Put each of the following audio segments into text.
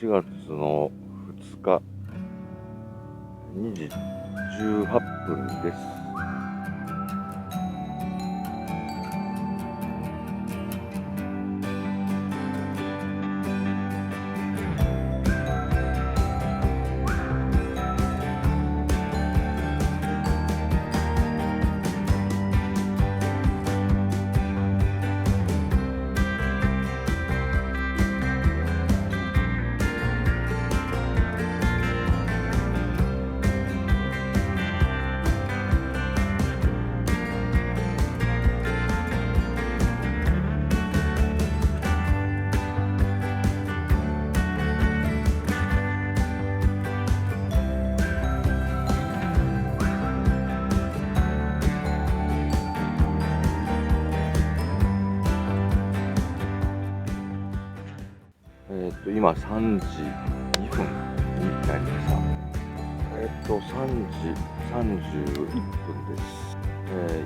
4月の2日2時18分です。今3時2分になりました。3時31分です。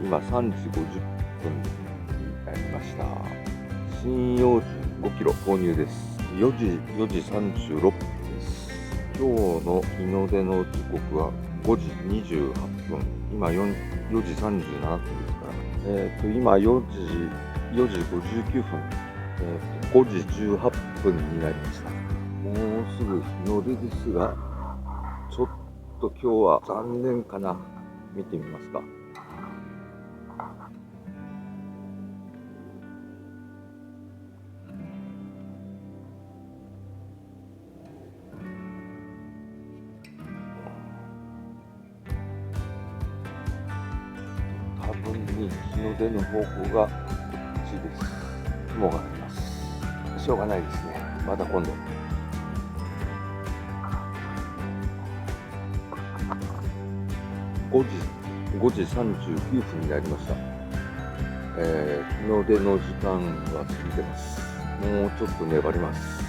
今3時50分になりました。針葉樹5キロ購入です。4時36分です。今日の日の出の時刻は5時28分。今4時37分ですから。今4時59分。5時18分になりました。もうすぐ日の出ですが、ちょっと今日は残念かな。見てみますか。多分に日の出の方向がこっちです。雲があります。しょうがないですね。また今度。5時39分になりました。日の出の時間は過ぎてます。もうちょっと粘ります。